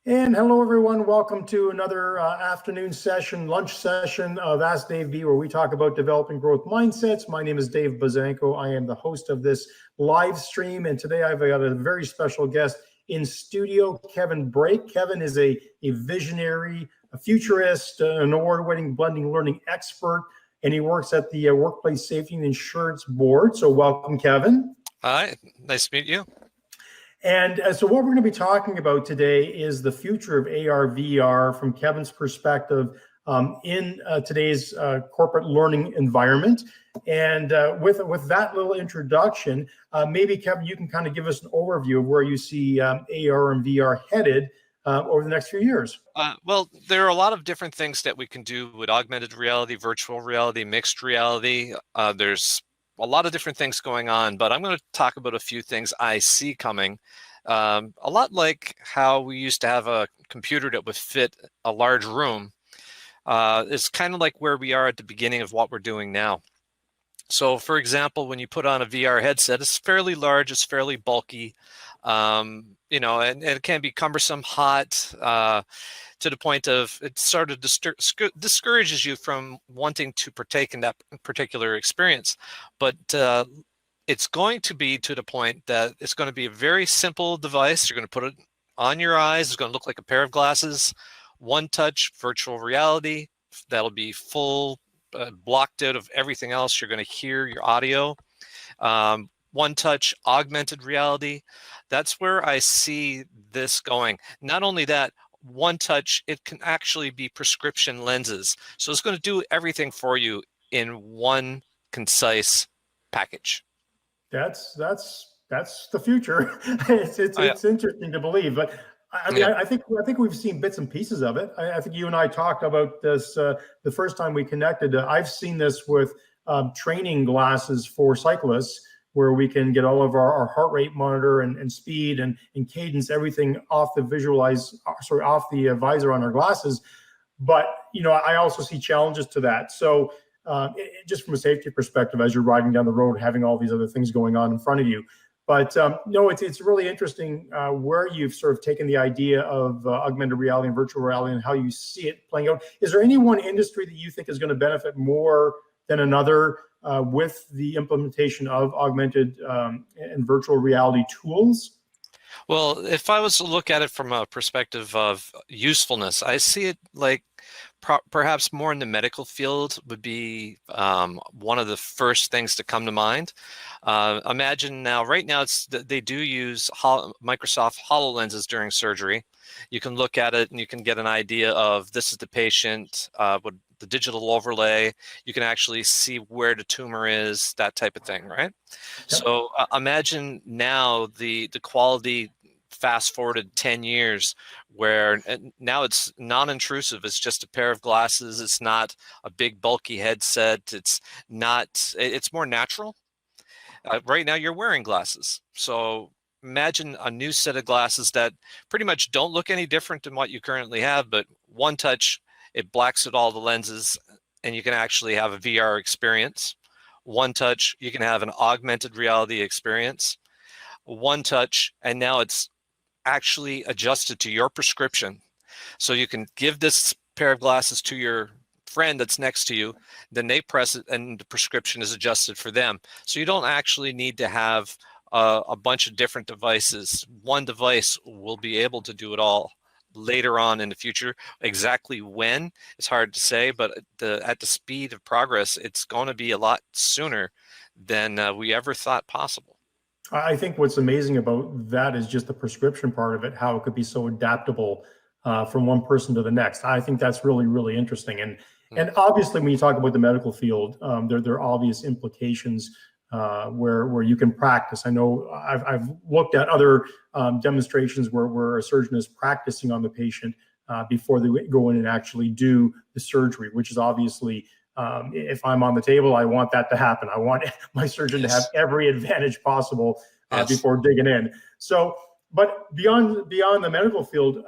And hello, everyone. Welcome to another afternoon session, lunch session of Ask Dave B, where we talk about developing growth mindsets. My name is Dave Bazanko. I am the host of this live stream, and today I've got a very special guest in studio, Kevin Brake. Kevin is a visionary, a futurist, an award-winning blending learning expert, and he works at the Workplace Safety and Insurance Board. So welcome, Kevin. Hi, nice to meet you. And so what we're going to be talking about today is the future of AR, VR from Kevin's perspective in today's corporate learning environment. And with that little introduction, maybe, Kevin, you can kind of give us an overview of where you see AR and VR headed over the next few years. Well, there are a lot of different things that we can do with augmented reality, virtual reality, mixed reality. There's a lot of different things going on, but I'm going to talk about a few things I see coming. A lot like how we used to have a computer that would fit a large room. It's kind of like where we are at the beginning of what we're doing now. So, for example, when you put on a VR headset, it's fairly large, it's fairly bulky, and it can be cumbersome, hot, to the point of it sort of discourages you from wanting to partake in that particular experience. But it's going to be to the point that it's going to be a very simple device. You're going to put it on your eyes. It's going to look like a pair of glasses, one-touch virtual reality. That'll be full, blocked out of everything else. You're going to hear your audio. One-touch augmented reality. That's where I see this going. Not only that, one touch, it can actually be prescription lenses. So it's going to do everything for you in one concise package. That's the future. It's interesting to believe, but I mean, I think we've seen bits and pieces of it. I think you and I talked about this the first time we connected. I've seen this with training glasses for cyclists, where we can get all of our heart rate monitor and speed and cadence, everything off the visor on our glasses. But, I also see challenges to that. So just from a safety perspective, as you're riding down the road, having all these other things going on in front of you. But no, it's really interesting where you've sort of taken the idea of augmented reality and virtual reality and how you see it playing out. Is there any one industry that you think is going to benefit more than another with the implementation of augmented and virtual reality tools? Well, if I was to look at it from a perspective of usefulness, I see it like perhaps more in the medical field would be one of the first things to come to mind. Imagine now, right now, they do use Microsoft HoloLenses during surgery. You can look at it and you can get an idea of this is the patient with the digital overlay. You can actually see where the tumor is, that type of thing, right? Yep. So imagine now the quality fast forwarded 10 years where now it's non-intrusive. It's just a pair of glasses. It's not a big bulky headset. It's more natural. Right now you're wearing glasses. So imagine a new set of glasses that pretty much don't look any different than what you currently have, but one touch, it blacks out all the lenses and you can actually have a VR experience. One touch, you can have an augmented reality experience. One touch, and now it's actually adjusted to your prescription. So you can give this pair of glasses to your friend that's next to you, then they press it and the prescription is adjusted for them. So you don't actually need to have a bunch of different devices. One device will be able to do it all later on in the future. Exactly when, it's hard to say, but at the speed of progress, it's going to be a lot sooner than we ever thought possible. I think what's amazing about that is just the prescription part of it, how it could be so adaptable from one person to the next. I think that's really, really interesting. And obviously, when you talk about the medical field, there are obvious implications where you can practice. I know I've looked at other demonstrations where a surgeon is practicing on the patient before they go in and actually do the surgery, which is obviously, if I'm on the table, I want that to happen. I want my surgeon to have every advantage possible before digging in. So, but beyond the medical field,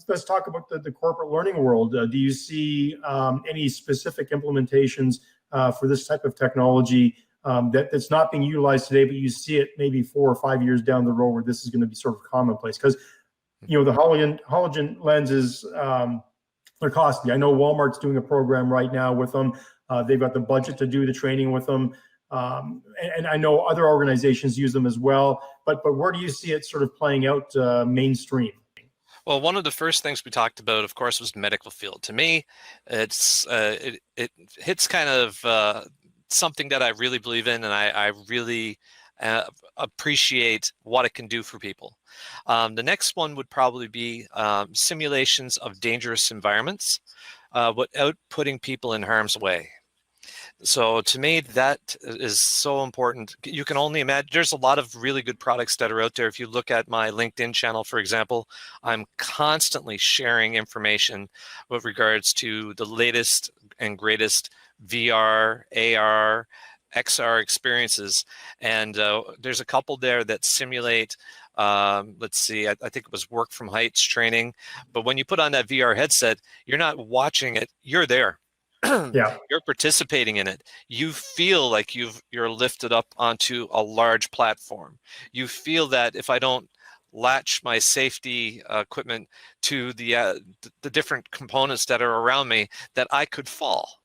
let's talk about the corporate learning world. Do you see any specific implementations for this type of technology that's not being utilized today, but you see it maybe 4 or 5 years down the road where this is going to be sort of commonplace? Because the halogen lenses, they're costly. I know Walmart's doing a program right now with them. They've got the budget to do the training with them. And I know other organizations use them as well. But where do you see it sort of playing out mainstream? Well, one of the first things we talked about, of course, was medical field. To me, it hits kind of something that I really believe in, and I really appreciate what it can do for people. The next one would probably be simulations of dangerous environments without putting people in harm's way. So to me, that is so important. You can only imagine, there's a lot of really good products that are out there. If you look at my LinkedIn channel, for example, I'm constantly sharing information with regards to the latest and greatest VR, AR, XR experiences. And there's a couple there that simulate, let's see, I think it was work from heights training. But when you put on that VR headset, you're not watching it, you're there. Yeah. You're participating in it. You feel like you're lifted up onto a large platform. You feel that if I don't latch my safety equipment to the different components that are around me, that I could fall.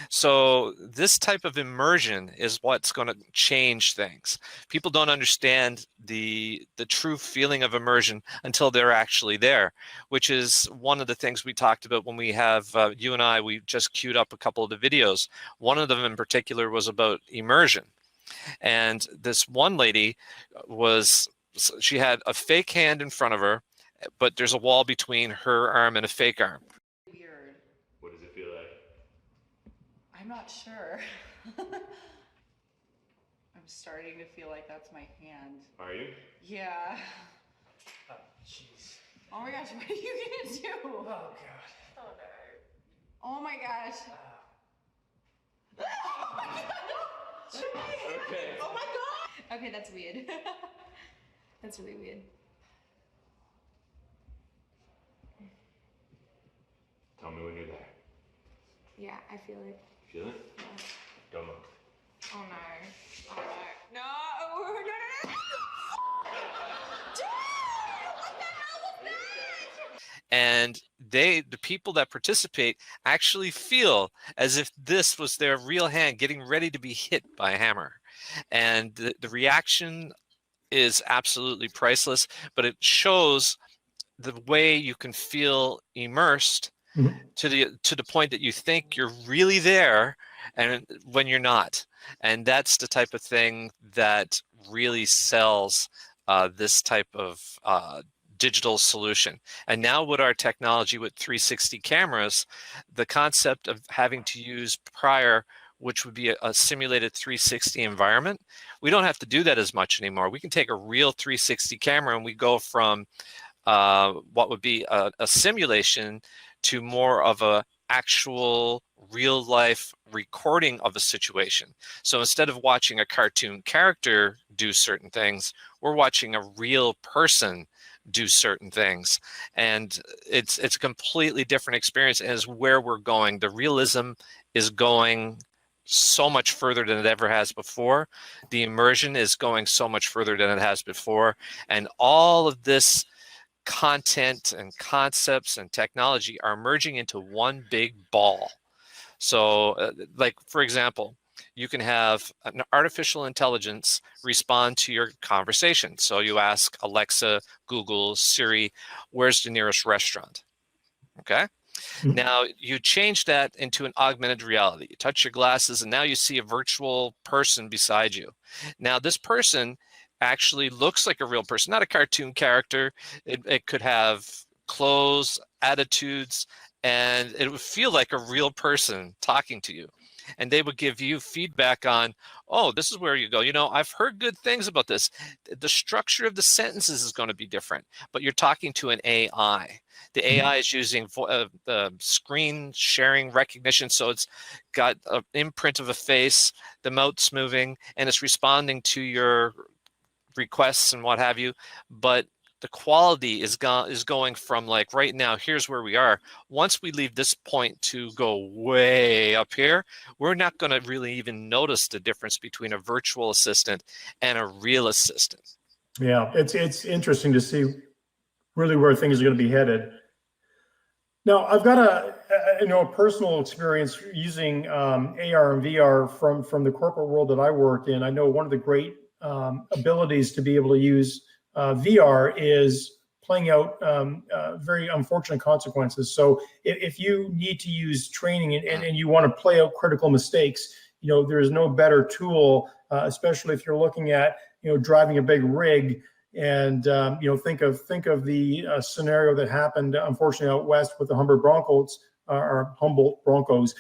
So this type of immersion is what's going to change things. People don't understand the true feeling of immersion until they're actually there, which is one of the things we talked about when we have, you and I, we just queued up a couple of the videos. One of them in particular was about immersion. And this one lady she had a fake hand in front of her, but there's a wall between her arm and a fake arm. Weird. What does it feel like? I'm not sure. I'm starting to feel like that's my hand. Are you? Yeah. Oh, jeez. Oh my gosh, what are you gonna do? Oh, God. Oh no. Oh my gosh. Okay. Oh my god! Okay, that's weird. That's really weird. Tell me when you're there. Yeah, I feel it. Feel it? Yeah. Don't move. Oh no. Oh no. No! No, no, no, no! Dude! What the hell was that? And the people that participate actually feel as if this was their real hand getting ready to be hit by a hammer. And the reaction is absolutely priceless, but it shows the way you can feel immersed to the point that you think you're really there and when you're not. And that's the type of thing that really sells this type of digital solution. And now with our technology with 360 cameras, the concept of having to use prior, which would be a simulated 360 environment, we don't have to do that as much anymore. We can take a real 360 camera and we go from what would be a simulation to more of a actual real life recording of a situation. So instead of watching a cartoon character do certain things, we're watching a real person do certain things. And it's a completely different experience, and is where we're going. The realism is going so much further than it ever has before. The immersion is going so much further than it has before. And all of this content and concepts and technology are merging into one big ball. So like, for example, you can have an artificial intelligence respond to your conversation. So you ask Alexa, Google, Siri, where's the nearest restaurant? Okay. Now you change that into an augmented reality. You touch your glasses and now you see a virtual person beside you. Now this person actually looks like a real person, not a cartoon character. It could have clothes, attitudes, and it would feel like a real person talking to you. And they would give you feedback on, oh, this is where you go. You know, I've heard good things about this. The structure of the sentences is going to be different, but you're talking to an AI. The AI is using the screen sharing recognition. So it's got an imprint of a face, the mouth's moving, and it's responding to your requests and what have you. But the quality is going from, like, right now, here's where we are. Once we leave this point to go way up here, we're not going to really even notice the difference between a virtual assistant and a real assistant. Yeah, it's interesting to see. really where things are going to be headed. Now, I've got a personal experience using AR and VR from the corporate world that I work in. I know one of the great abilities to be able to use VR is playing out very unfortunate consequences. So if you need to use training and you want to play out critical mistakes, there's no better tool, especially if you're looking at driving a big rig. And think of the scenario that happened, unfortunately, out west with the Humboldt Broncos.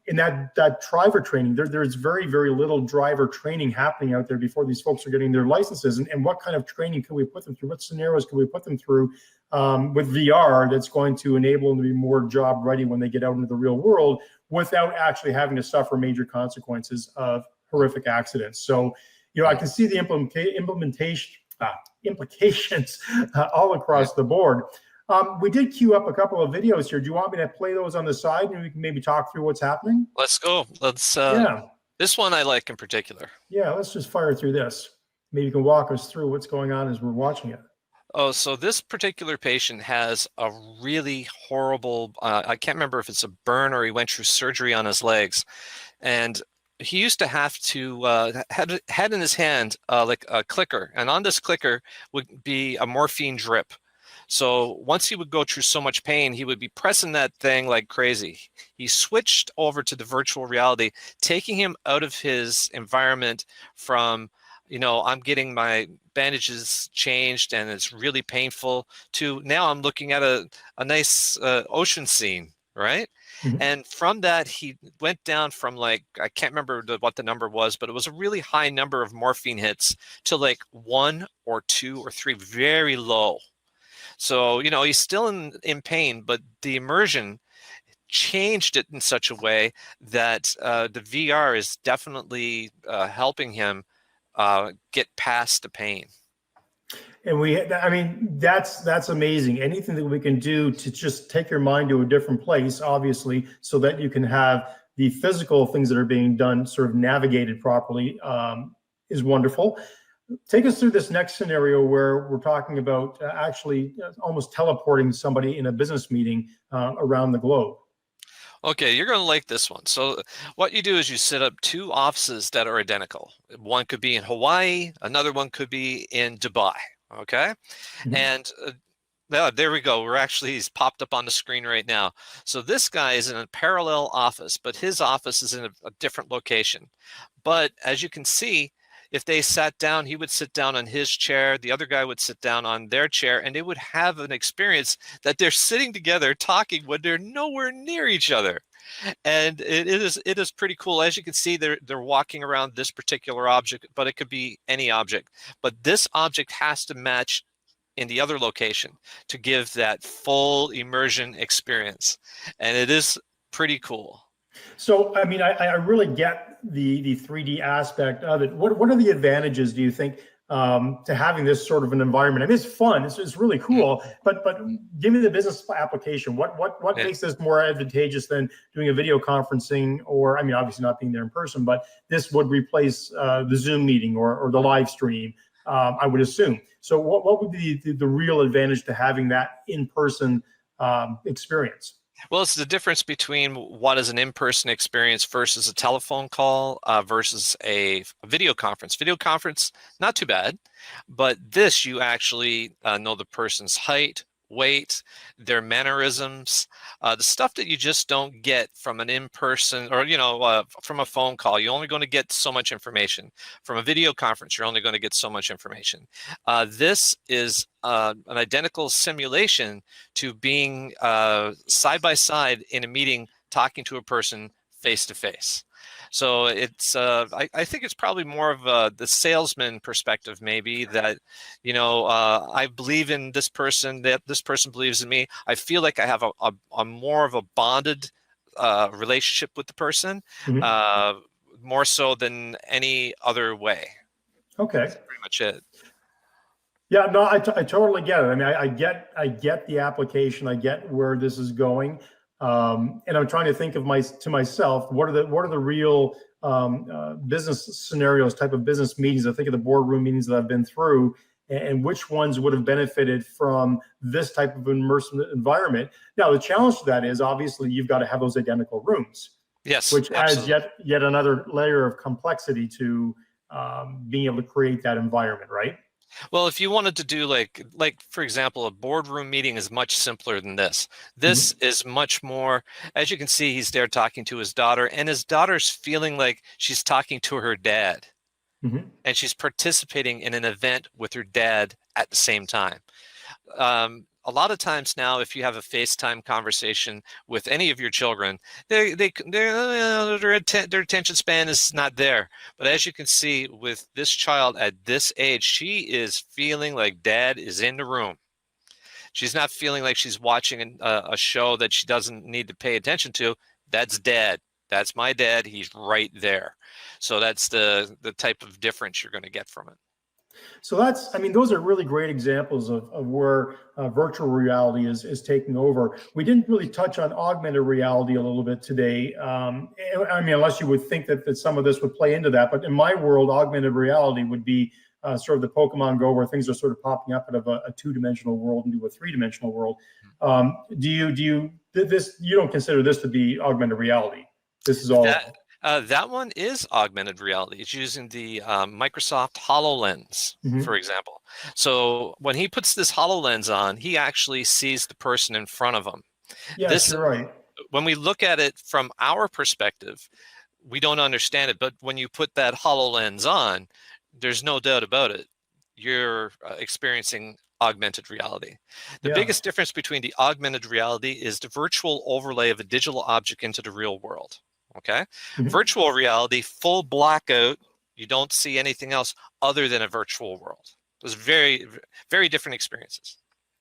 In that driver training, there's very, very little driver training happening out there before these folks are getting their licenses. And what kind of training can we put them through? What scenarios can we put them through with VR that's going to enable them to be more job ready when they get out into the real world without actually having to suffer major consequences of horrific accidents? So, I can see the implications all across the board. We did queue up a couple of videos here. Do you want me to play those on the side and we can maybe talk through what's happening? Let's go. Let's. This one I like in particular. Yeah, let's just fire through this. Maybe you can walk us through what's going on as we're watching it. Oh, so this particular patient has a really horrible, I can't remember if it's a burn or he went through surgery on his legs. And he used to have to had in his hand like a clicker, and on this clicker would be a morphine drip. So once he would go through so much pain, he would be pressing that thing like crazy. He switched over to the virtual reality, taking him out of his environment from, I'm getting my bandages changed and it's really painful, to now I'm looking at a nice ocean scene, right? Mm-hmm. And from that, he went down from like, I can't remember what the number was, but it was a really high number of morphine hits to like 1 or 2 or 3, very low. So, he's still in pain, but the immersion changed it in such a way that the VR is definitely helping him get past the pain. And that's amazing. Anything that we can do to just take your mind to a different place, obviously, so that you can have the physical things that are being done sort of navigated properly, is wonderful. Take us through this next scenario where we're talking about actually almost teleporting somebody in a business meeting around the globe. Okay, you're going to like this one. So what you do is you set up 2 offices that are identical. One could be in Hawaii, another one could be in Dubai. Okay. Mm-hmm. And there we go. He's popped up on the screen right now. So this guy is in a parallel office, but his office is in a different location. But as you can see, if they sat down, he would sit down on his chair, the other guy would sit down on their chair, and they would have an experience that they're sitting together talking when they're nowhere near each other. And it is pretty cool. As you can see, they're walking around this particular object, but it could be any object. But this object has to match in the other location to give that full immersion experience. And it is pretty cool. So, I really get the 3D aspect of it. What are the advantages, do you think, to having this sort of an environment? It's fun. It's really cool. But give me the business application. What makes this more advantageous than doing a video conferencing, or obviously not being there in person, but this would replace the Zoom meeting or the live stream, I would assume. So what would be the real advantage to having that in-person experience? Well, it's the difference between what is an in-person experience versus a telephone call versus a video conference. Video conference, not too bad, but this you actually know the person's height, weight, their mannerisms, the stuff that you just don't get from an in-person or, from a phone call. You're only going to get so much information. From a video conference, you're only going to get so much information. This is an identical simulation to being side by side in a meeting, talking to a person face to face. So it's I think it's probably more of the salesman perspective, maybe, that I believe in this person, that this person believes in me. I feel like I have a more of a bonded relationship with the person, mm-hmm. More so than any other way. Okay, that's pretty much it. Yeah, no, I totally get it. I get the application. I get where this is going. And I'm trying to think of myself, what are the real business scenarios, type of business meetings? I think of the boardroom meetings that I've been through, and which ones would have benefited from this type of immersive environment. Now, the challenge to that is obviously you've got to have those identical rooms, Yes, which absolutely. adds yet another layer of complexity to being able to create that environment, right? Well, if you wanted to do like for example, a boardroom meeting is much simpler than this. This is much more, as you can see, he's there talking to his daughter, and his daughter's feeling like she's talking to her dad, and she's participating in an event with her dad at the same time. A lot of times now, if you have a FaceTime conversation with any of your children, their attention span is not there. But as you can see with this child at this age, she is feeling like dad is in the room. She's not feeling like she's watching a show that she doesn't need to pay attention to. That's dad. That's my dad. He's right there. So that's the type of difference you're going to get from it. So that's, I mean, those are really great examples of where virtual reality is taking over. We didn't really touch on augmented reality a little bit today. I mean, unless you would think that some of this would play into that. But in my world, augmented reality would be sort of the Pokemon Go, where things are sort of popping up out of a two-dimensional world into a three-dimensional world. You don't consider this to be augmented reality? This is all. That one is augmented reality. It's using the Microsoft HoloLens, for example. So when he puts this HoloLens on, he actually sees the person in front of him. Yes, you're right. When we look at it from our perspective, we don't understand it. But when you put that HoloLens on, there's no doubt about it. You're experiencing augmented reality. The biggest difference between the augmented reality is the virtual overlay of a digital object into the real world. Okay. Virtual reality, full blackout. You don't see anything else other than a virtual world. Those very, very different experiences.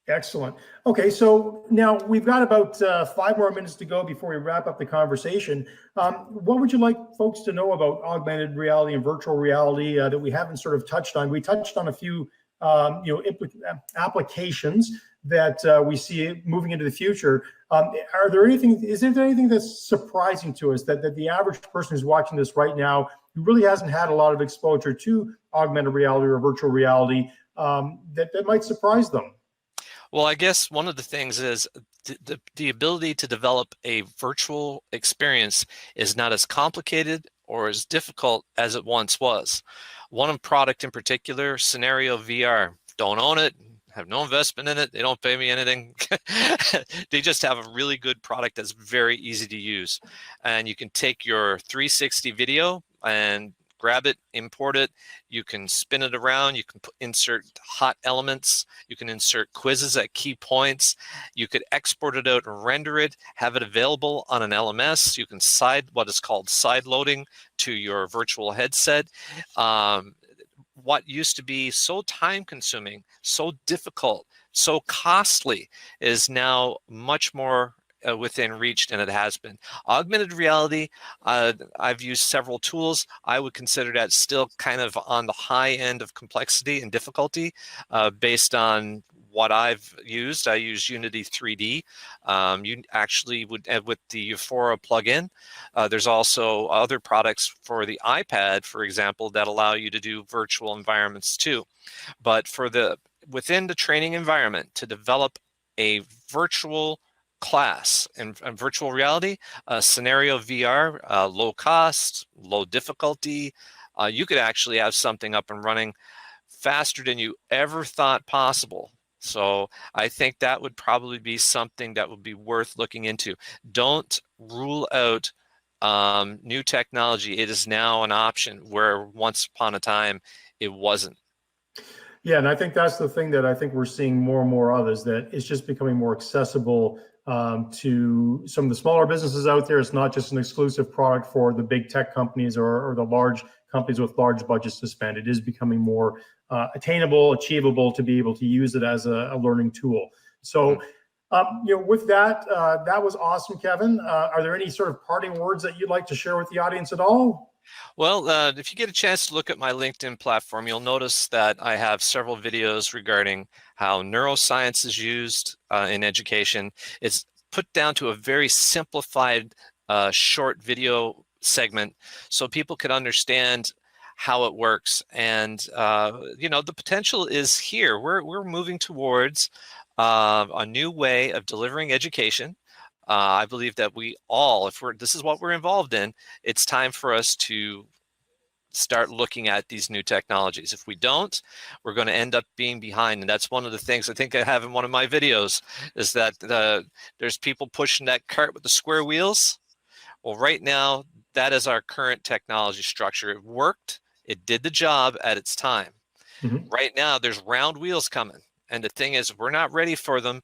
Excellent. Okay, so now we've got about 5 more minutes to go before we wrap up the conversation. What would you like folks to know about augmented reality and virtual reality that we haven't sort of touched on? We touched on a few applications that we see moving into the future. Is there anything that's surprising to us that the average person who's watching this right now, who really hasn't had a lot of exposure to augmented reality or virtual reality, that might surprise them? Well, I guess one of the things is the ability to develop a virtual experience is not as complicated or as difficult as it once was. One product in particular, Scenario VR, don't own it, have no investment in it, they don't pay me anything. They just have a really good product that's very easy to use. And you can take your 360 video and grab it, import it, you can spin it around, you can insert hot elements, you can insert quizzes at key points, you could export it out and render it, have it available on an LMS, you can what is called side loading to your virtual headset. What used to be so time consuming, so difficult, so costly is now much more within reach than it has been. Augmented reality, I've used several tools. I would consider that still kind of on the high end of complexity and difficulty based on what I've used. I use Unity 3D. You actually would, with the Euphoria plugin, there's also other products for the iPad, for example, that allow you to do virtual environments too. But for within the training environment, to develop a virtual class and virtual reality, Scenario VR, low cost, low difficulty, you could actually have something up and running faster than you ever thought possible. So I think that would probably be something that would be worth looking into. Don't rule out new technology. It is now an option where once upon a time it wasn't. Yeah, and I think that's the thing that I think we're seeing more and more of, is that it's just becoming more accessible to some of the smaller businesses out there. It's not just an exclusive product for the big tech companies or the large companies with large budgets to spend. It is becoming more attainable, achievable to be able to use it as a learning tool. So, with that, that was awesome, Kevin. Are there any sort of parting words that you'd like to share with the audience at all? Well, if you get a chance to look at my LinkedIn platform, you'll notice that I have several videos regarding how neuroscience is used in education. It's put down to a very simplified short video segment so people can understand how it works. And the potential is here. We're moving towards a new way of delivering education. I believe that we all, this is what we're involved in, it's time for us to start looking at these new technologies. If we don't, we're going to end up being behind. And that's one of the things I think I have in one of my videos, is that there's people pushing that cart with the square wheels. Well, right now, that is our current technology structure. It worked. It did the job at its time. Mm-hmm. Right now, there's round wheels coming. And the thing is, if we're not ready for them,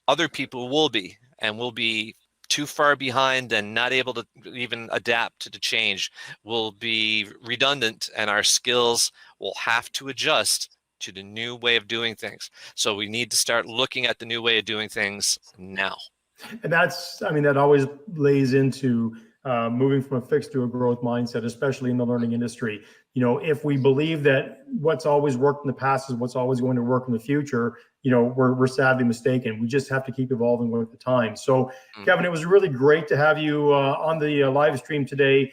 other people will be, and we'll be too far behind and not able to even adapt to the change. We'll be redundant, and our skills will have to adjust to the new way of doing things. So we need to start looking at the new way of doing things now. And that always lays into moving from a fixed to a growth mindset, especially in the learning industry. If we believe that what's always worked in the past is what's always going to work in the future, we're sadly mistaken. We just have to keep evolving with the time. So, Kevin, it was really great to have you on the live stream today.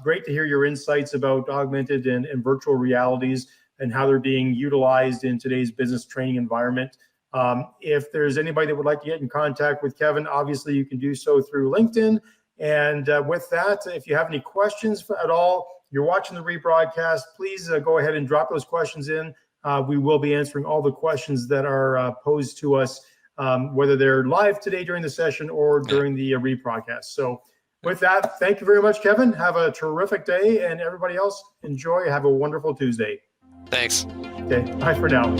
Great to hear your insights about augmented and virtual realities and how they're being utilized in today's business training environment. If there's anybody that would like to get in contact with Kevin, obviously you can do so through LinkedIn. And with that, if you have any questions at all, you're watching the rebroadcast, please go ahead and drop those questions in. We will be answering all the questions that are posed to us, whether they're live today during the session or during the rebroadcast. So with that, thank you very much, Kevin. Have a terrific day, and everybody else, enjoy. Have a wonderful Tuesday. Thanks. Okay, bye for now.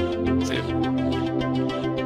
See you.